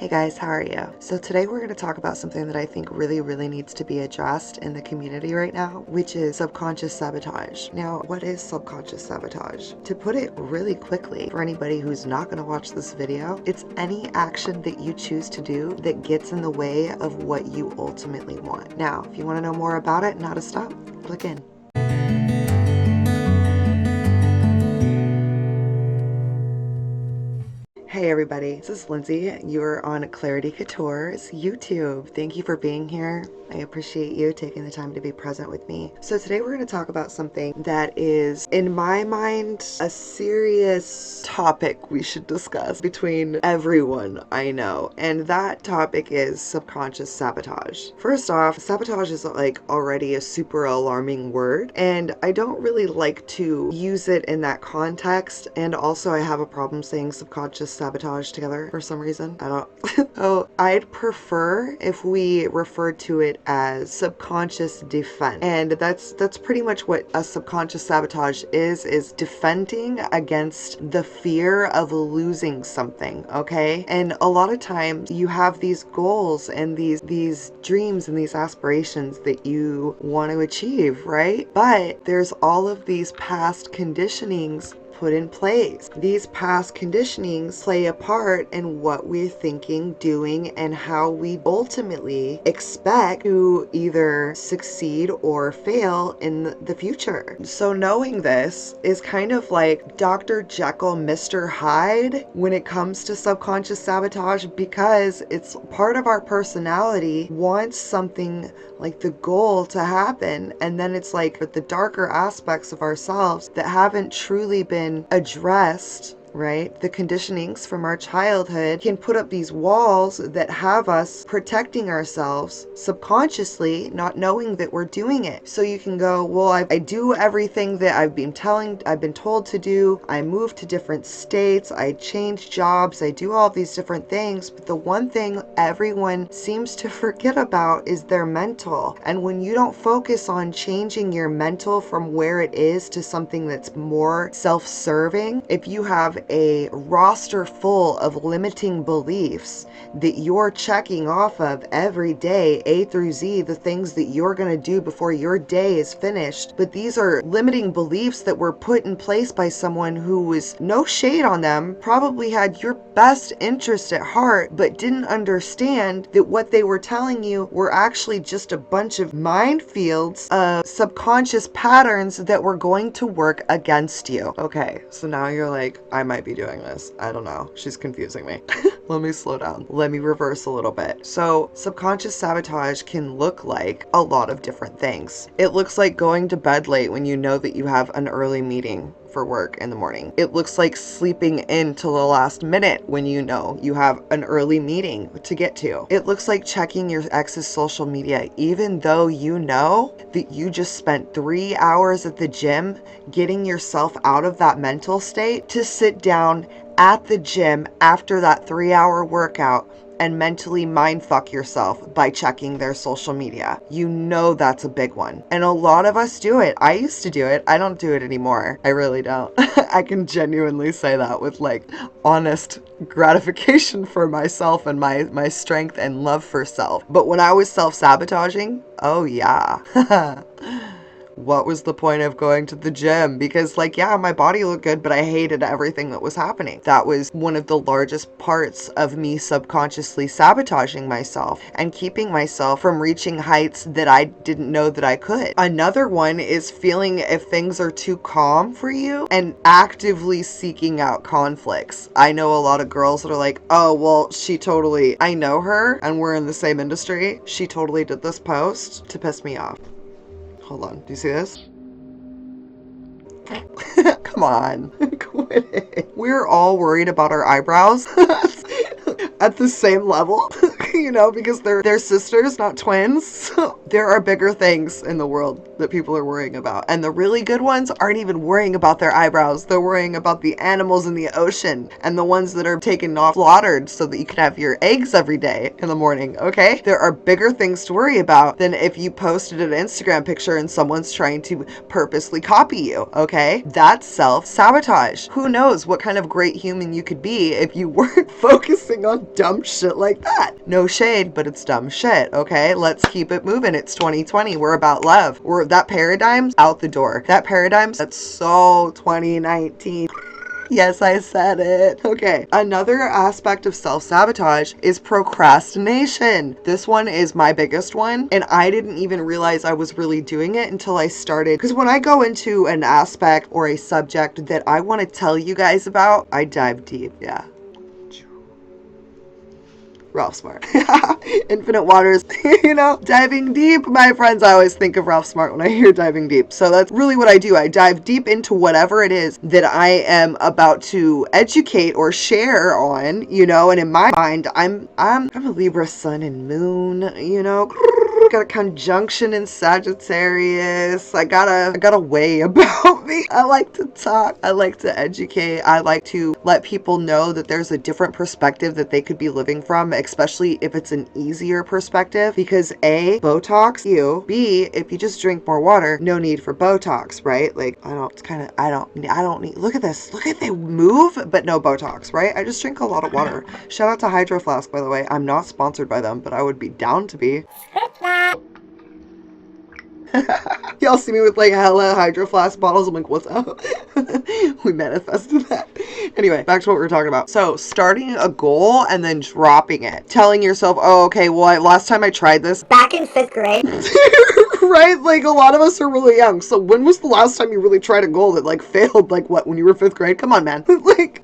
Hey guys, how are you? So today we're going to talk about something that I think really needs to be addressed in the community right now, which is subconscious sabotage. Now, what is subconscious sabotage? To put it really quickly, for anybody who's not going to watch this video, it's any action that you choose to do that gets in the way of what you ultimately want. Now, if you want to know more about it and how to stop, click in. Hey everybody, this is Lindsay. You're on Clarity Couture's YouTube. Thank you for being here. I appreciate you taking the time to be present with me. So today we're going to talk about something that is, in my mind, a serious topic we should discuss between everyone I know. And that topic is subconscious sabotage. First off, sabotage is like already a super alarming word, and I don't really like to use it in that context. And also I have a problem saying subconscious sabotage together for some reason. I don't. So I'd prefer if we referred to it as subconscious defense. And that's pretty much what a subconscious sabotage is defending against the fear of losing something, okay? And a lot of times you have these goals and these dreams and these aspirations that you want to achieve, right? But there's all of these past conditionings put in place. These past conditionings play a part in what we're thinking, doing, and how we ultimately expect to either succeed or fail in the future. So knowing this is kind of like Dr. Jekyll, Mr. Hyde when it comes to subconscious sabotage, because it's part of our personality wants something like the goal to happen, and then it's like the darker aspects of ourselves that haven't truly been addressed, right? The conditionings from our childhood can put up these walls that have us protecting ourselves subconsciously, not knowing that we're doing it. So you can go, well, I do everything that I've been told to do. I move to different states. I change jobs. I do all these different things. But the one thing everyone seems to forget about is their mental. And when you don't focus on changing your mental from where it is to something that's more self-serving, if you have a roster full of limiting beliefs that you're checking off of every day, A through Z, the things that you're going to do before your day is finished. But these are limiting beliefs that were put in place by someone who was, no shade on them, probably had your best interest at heart, but didn't understand that what they were telling you were actually just a bunch of minefields of subconscious patterns that were going to work against you. Okay, so now you're like, I might be doing this. I don't know. She's confusing me. Let me slow down. Let me reverse a little bit. So subconscious sabotage can look like a lot of different things. It looks like going to bed late when you know that you have an early meeting for work in the morning. It looks like sleeping in till the last minute when you know you have an early meeting to get to. It looks like checking your ex's social media even though you know that you just spent 3 hours at the gym getting yourself out of that mental state to sit down at the gym after that 3-hour workout and mentally mindfuck yourself by checking their social media. You know that's a big one. And a lot of us do it. I used to do it. I don't do it anymore. I really don't. I can genuinely say that with like honest gratification for myself and my strength and love for self. But when I was self-sabotaging, oh yeah. What was the point of going to the gym? Because like, yeah, my body looked good, but I hated everything that was happening. That was one of the largest parts of me subconsciously sabotaging myself and keeping myself from reaching heights that I didn't know that I could. Another one is feeling if things are too calm for you and actively seeking out conflicts. I know a lot of girls that are like, oh, well, I know her and we're in the same industry. She totally did this post to piss me off. Hold on, do you see this? Come on, quit it. We're all worried about our eyebrows at the same level. you know, because they're sisters, not twins. There are bigger things in the world that people are worrying about. And the really good ones aren't even worrying about their eyebrows. They're worrying about the animals in the ocean and the ones that are taken off slaughtered so that you can have your eggs every day in the morning, okay? There are bigger things to worry about than if you posted an Instagram picture and someone's trying to purposely copy you, okay? That's self-sabotage. Who knows what kind of great human you could be if you weren't focusing on dumb shit like that. No shade, but it's dumb shit, okay? Let's keep it moving. It's 2020. We're about love. That paradigm's out the door. That paradigm's, that's so 2019. Yes, I said it. Okay. Another aspect of self-sabotage is procrastination. This one is my biggest one, and I didn't even realize I was really doing it until I started. Because when I go into an aspect or a subject that I want to tell you guys about, I dive deep. Yeah. Ralph Smart. Infinite waters, you know, diving deep. My friends, I always think of Ralph Smart when I hear diving deep. So that's really what I do. I dive deep into whatever it is that I am about to educate or share on, you know, and in my mind, I'm a Libra sun and moon, you know. Got a conjunction in Sagittarius. I got a way about me. I like to talk. I like to educate. I like to let people know that there's a different perspective that they could be living from, especially if it's an easier perspective. Because A, Botox you. B, if you just drink more water, no need for Botox, right? Like I don't need. Look at this. Look at they move, but no Botox, right? I just drink a lot of water. Shout out to Hydro Flask, by the way. I'm not sponsored by them, but I would be down to be. Y'all see me with like hella Hydro Flask bottles. I'm like, what's up? We manifested that. Anyway, back to what we were talking about. So starting a goal and then dropping it. Telling yourself, oh, okay, well, last time I tried this. Back in 5th grade. Right? Like a lot of us are really young. So when was the last time you really tried a goal that like failed? Like what, when you were 5th grade? Come on, man. Like...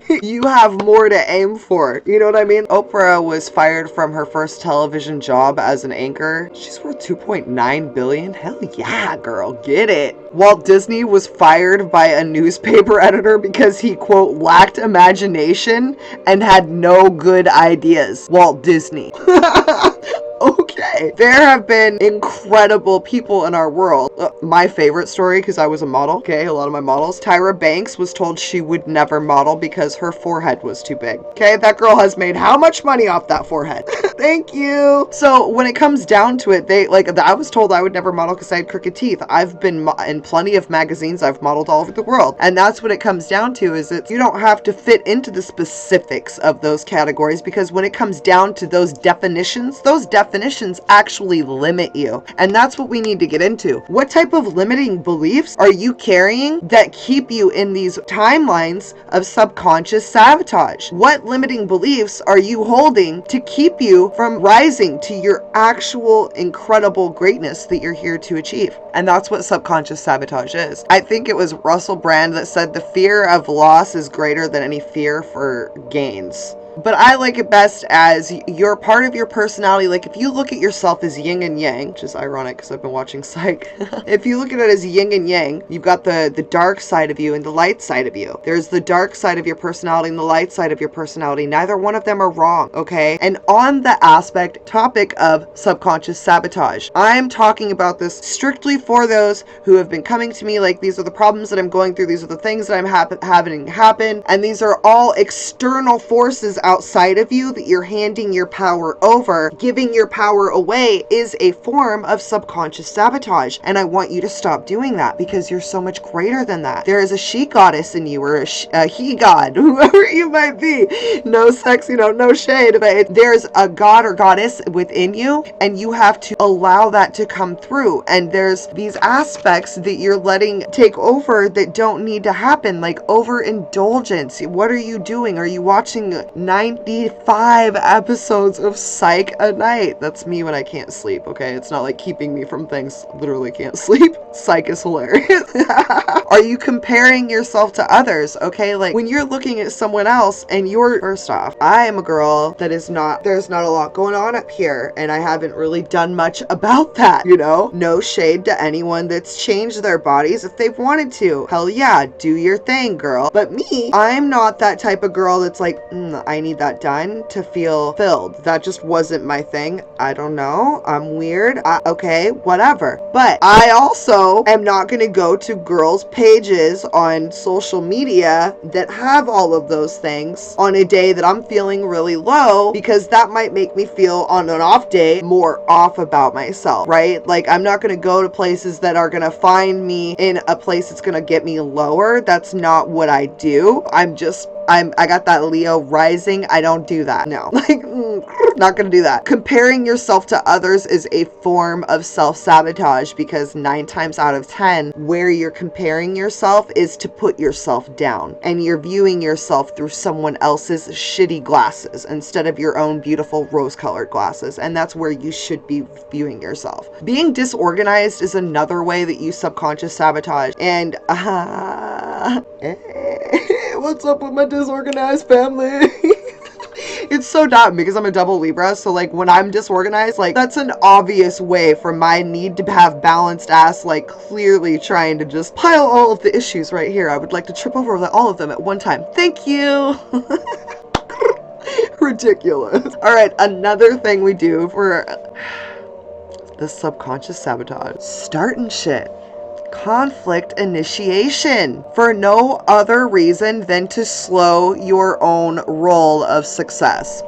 You have more to aim for. You know what I mean? Oprah was fired from her first television job as an anchor. She's worth $2.9 billion. Hell yeah, girl. Get it. Walt Disney was fired by a newspaper editor because he, quote, lacked imagination and had no good ideas. Walt Disney. Okay. There have been incredible people in our world. My favorite story, because I was a model, okay, a lot of my models. Tyra Banks was told she would never model because her forehead was too big. Okay, that girl has made how much money off that forehead? Thank you. So when it comes down to it, I was told I would never model because I had crooked teeth. I've been in plenty of magazines. I've modeled all over the world. And that's what it comes down to, is that you don't have to fit into the specifics of those categories, because when it comes down to those definitions actually limit you. And that's what we need to get into. What type of limiting beliefs are you carrying that keep you in these timelines of subconscious sabotage? What limiting beliefs are you holding to keep you from rising to your actual incredible greatness that you're here to achieve? And that's what subconscious sabotage is. I think it was Russell Brand that said the fear of loss is greater than any fear for gains. But I like it best as you're part of your personality. Like if you look at yourself as yin and yang, which is ironic because I've been watching Psych. If you look at it as yin and yang, you've got the dark side of you and the light side of you. There's the dark side of your personality and the light side of your personality. Neither one of them are wrong, okay? And on the topic of subconscious sabotage, I'm talking about this strictly for those who have been coming to me like, these are the problems that I'm going through, these are the things that I'm having happen, and these are all external forces outside of you that you're handing your power over. Giving your power away is a form of subconscious sabotage, and I want you to stop doing that, because you're so much greater than that. There is a she goddess in you, or a he god, whoever you might be. No sex, no shade, but there's a god or goddess within you, and you have to allow that to come through. And there's these aspects that you're letting take over that don't need to happen, like overindulgence. What are you doing? Are you watching 95 episodes of Psych a night? That's me when I can't sleep, okay? It's not like keeping me from things. Literally can't sleep. Psych is hilarious. Are you comparing yourself to others, okay? Like when you're looking at someone else and first off, I am a girl that there's not a lot going on up here, and I haven't really done much about that, No shade to anyone that's changed their bodies if they've wanted to. Hell yeah, do your thing, girl. But me, I'm not that type of girl that's like, I I need that done to feel filled. That just wasn't my thing. I don't know. I'm weird. Okay, whatever. But I also am not going to go to girls' pages on social media that have all of those things on a day that I'm feeling really low, because that might make me feel on an off day more off about myself, right? Like, I'm not going to go to places that are going to find me in a place that's going to get me lower. That's not what I do. I got that Leo rising. I don't do that. No. Like, not gonna do that. Comparing yourself to others is a form of self-sabotage, because 9 times out of 10, where you're comparing yourself is to put yourself down, and you're viewing yourself through someone else's shitty glasses instead of your own beautiful rose-colored glasses, and that's where you should be viewing yourself. Being disorganized is another way that you subconscious sabotage, and what's up with my disorganized family? It's so dumb because I'm a double Libra, so like when I'm disorganized, like that's an obvious way for my need to have balanced ass, like clearly trying to just pile all of the issues right here. I would like to trip over all of them at one time. Thank you. Ridiculous. All right, another thing we do for the subconscious sabotage: starting shit. Conflict initiation, for no other reason than to slow your own roll of success.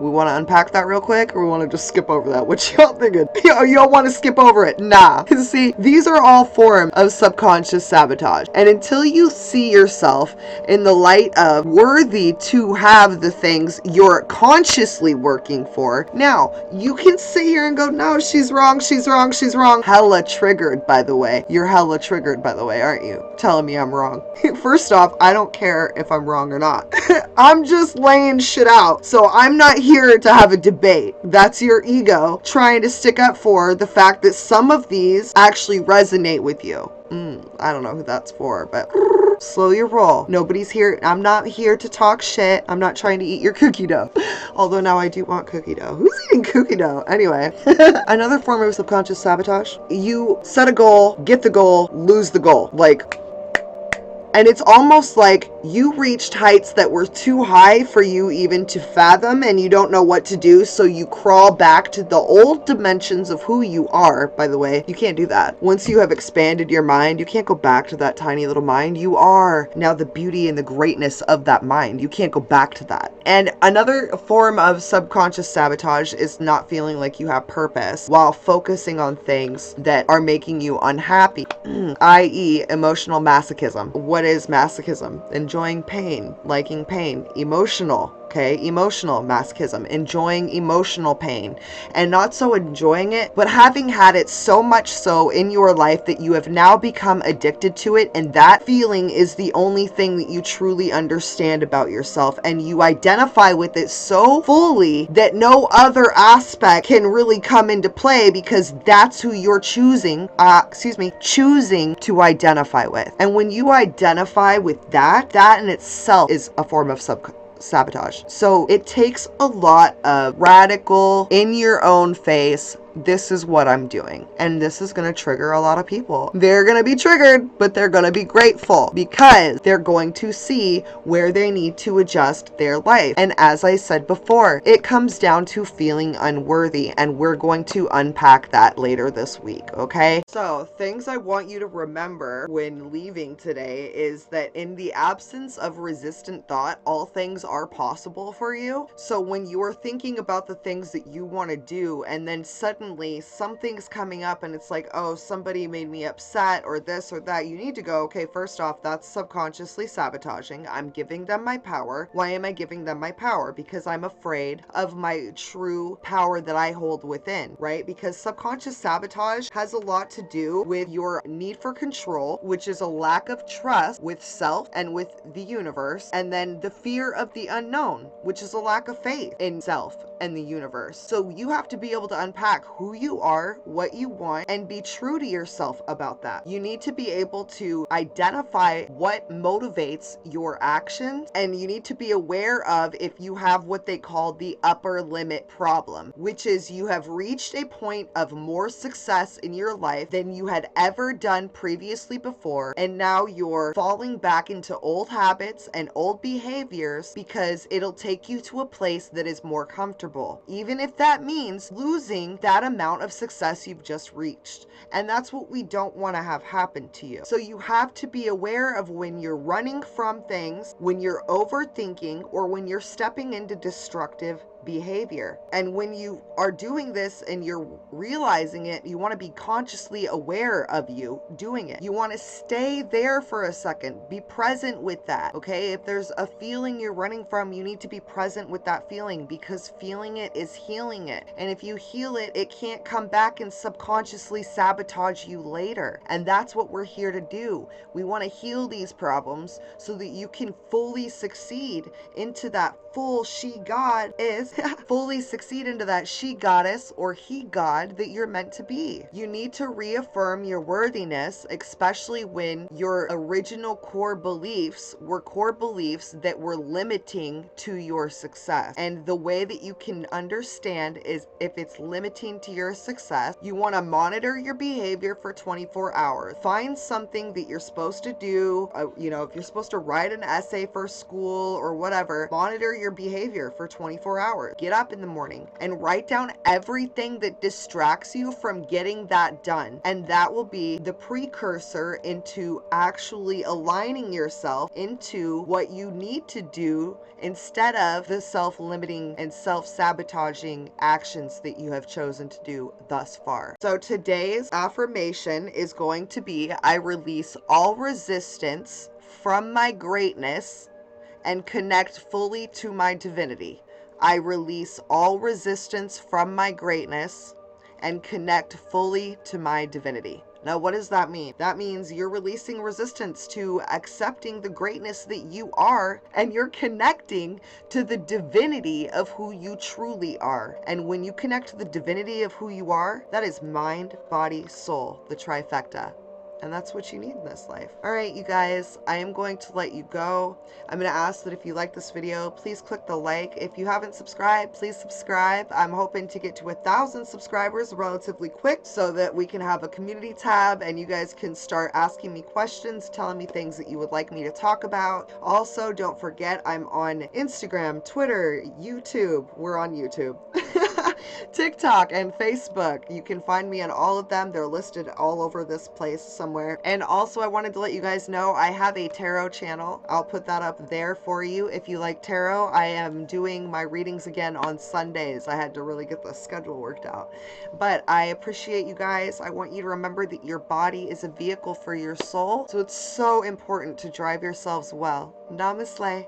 We want to unpack that real quick, or we want to just skip over that? What y'all thinking? Y'all want to skip over it? Nah. See, these are all forms of subconscious sabotage. And until you see yourself in the light of worthy to have the things you're consciously working for, now, you can sit here and go, no, she's wrong, she's wrong, she's wrong. Hella triggered, by the way. You're hella triggered, by the way, aren't you? Telling me I'm wrong. First off, I don't care if I'm wrong or not. I'm just laying shit out. So I'm not here to have a debate. That's your ego trying to stick up for the fact that some of these actually resonate with you. I don't know who that's for, but slow your roll. Nobody's here. I'm not here to talk shit. I'm not trying to eat your cookie dough. Although now I do want cookie dough. Who's eating cookie dough? Anyway, another form of subconscious sabotage. You set a goal, get the goal, lose the goal. And it's almost like you reached heights that were too high for you even to fathom, and you don't know what to do, so you crawl back to the old dimensions of who you are. By the way, you can't do that. Once you have expanded your mind, you can't go back to that tiny little mind. You are now the beauty and the greatness of that mind. You can't go back to that. And another form of subconscious sabotage is not feeling like you have purpose while focusing on things that are making you unhappy, i.e. emotional masochism. What is masochism? Enjoying pain, liking pain, emotional. Okay, emotional masochism, enjoying emotional pain, and not so enjoying it, but having had it so much so in your life that you have now become addicted to it, and that feeling is the only thing that you truly understand about yourself, and you identify with it so fully that no other aspect can really come into play, because that's who you're choosing to identify with. And when you identify with that in itself is a form of sabotage. So it takes a lot of radical, in your own face, this is what I'm doing. And this is going to trigger a lot of people. They're going to be triggered, but they're going to be grateful, because they're going to see where they need to adjust their life. And as I said before, it comes down to feeling unworthy, and we're going to unpack that later this week, okay? So, things I want you to remember when leaving today is that in the absence of resistant thought, all things are possible for you. So when you're thinking about the things that you want to do, and then suddenly something's coming up and it's like, oh, somebody made me upset or this or that, you need to go, okay, first off, that's subconsciously sabotaging. I'm giving them my power. Why am I giving them my power? Because I'm afraid of my true power that I hold within, right? Because subconscious sabotage has a lot to do with your need for control, which is a lack of trust with self and with the universe, and then the fear of the unknown, which is a lack of faith in self and the universe. So you have to be able to unpack who you are, what you want, and be true to yourself about that. You need to be able to identify what motivates your actions, and you need to be aware of if you have what they call the upper limit problem, which is you have reached a point of more success in your life than you had ever done previously before, and now you're falling back into old habits and old behaviors because it'll take you to a place that is more comfortable, even if that means losing that amount of success you've just reached. And that's what we don't want to have happen to you. So you have to be aware of when you're running from things, when you're overthinking, or when you're stepping into destructive behavior. And when you are doing this and you're realizing it, you want to be consciously aware of you doing it. You want to stay there for a second. Be present with that, okay? If there's a feeling you're running from, you need to be present with that feeling, because feeling it is healing it. And if you heal it, it can't come back and subconsciously sabotage you later. And that's what we're here to do. We want to heal these problems so that you can fully succeed into that full she god is fully succeed into that she goddess or he god that you're meant to be. You need to reaffirm your worthiness, especially when your original core beliefs were core beliefs that were limiting to your success. And the way that you can understand is if it's limiting to your success, you want to monitor your behavior for 24 hours. Find something that you're supposed to do. If you're supposed to write an essay for school or whatever, monitor your behavior for 24 hours. Get up in the morning and write down everything that distracts you from getting that done. And that will be the precursor into actually aligning yourself into what you need to do instead of the self-limiting and self-sabotaging actions that you have chosen to do thus far. So today's affirmation is going to be, I release all resistance from my greatness and connect fully to my divinity. I release all resistance from my greatness and connect fully to my divinity. Now, what does that mean? That means you're releasing resistance to accepting the greatness that you are, and you're connecting to the divinity of who you truly are. And when you connect to the divinity of who you are, that is mind, body, soul, the trifecta. And that's what you need in this life. All right, you guys, I am going to let you go. I'm going to ask that if you like this video, please click the like. If you haven't subscribed, please subscribe. I'm hoping to get to 1,000 subscribers relatively quick so that we can have a community tab and you guys can start asking me questions, telling me things that you would like me to talk about. Also, don't forget, I'm on Instagram, Twitter, YouTube. We're on YouTube. TikTok and Facebook. You can find me on all of them. They're listed all over this place somewhere. And also, I wanted to let you guys know I have a tarot channel. I'll put that up there for you if you like tarot. I am doing my readings again on Sundays. I had to really get the schedule worked out. But I appreciate you guys. I want you to remember that your body is a vehicle for your soul. So it's so important to drive yourselves well. Namaste.